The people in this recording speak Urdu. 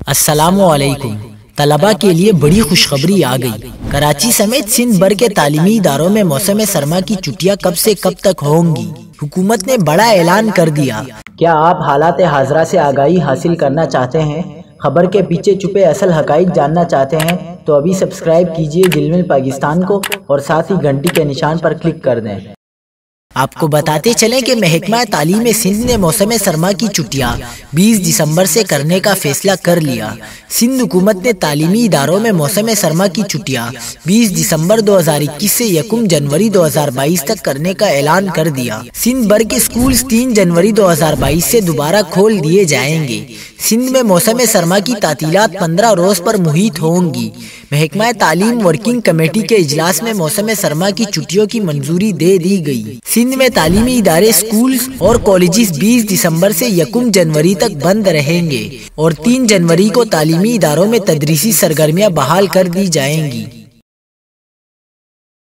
السلام علیکم۔ طلباء کے لیے بڑی خوشخبری آ گئی۔ کراچی سمیت سندھ بھر کے تعلیمی اداروں میں موسم سرما کی چھٹیاں کب سے کب تک ہوں گی؟ حکومت نے بڑا اعلان کر دیا۔ کیا آپ حالات حاضرہ سے آگاہی حاصل کرنا چاہتے ہیں؟ خبر کے پیچھے چھپے اصل حقائق جاننا چاہتے ہیں تو ابھی سبسکرائب کیجئے جلمل پاکستان کو اور ساتھ ہی گھنٹی کے نشان پر کلک کر دیں۔ آپ کو بتاتے چلیں کہ محکمہ تعلیم سندھ نے موسم سرما کی چھٹیاں 20 دسمبر سے کرنے کا فیصلہ کر لیا۔ سندھ حکومت نے تعلیمی اداروں میں موسم سرما کی چھٹیاں 20 دسمبر 2021 سے 1 جنوری 2022 تک کرنے کا اعلان کر دیا۔ سندھ بھر کے سکولز 3 جنوری 2022 سے دوبارہ کھول دیے جائیں گے۔ سندھ میں موسم سرما کی تعطیلات 15 روز پر محیط ہوں گی۔ محکمہ تعلیم ورکنگ کمیٹی کے اجلاس میں موسم سرما کی چھٹیوں کی منظوری دے دی گئی۔ سندھ میں تعلیمی ادارے، سکولز اور کالجز 20 دسمبر سے 1 جنوری تک بند رہیں گے اور 3 جنوری کو تعلیمی اداروں میں تدریسی سرگرمیاں بحال کر دی جائیں گی۔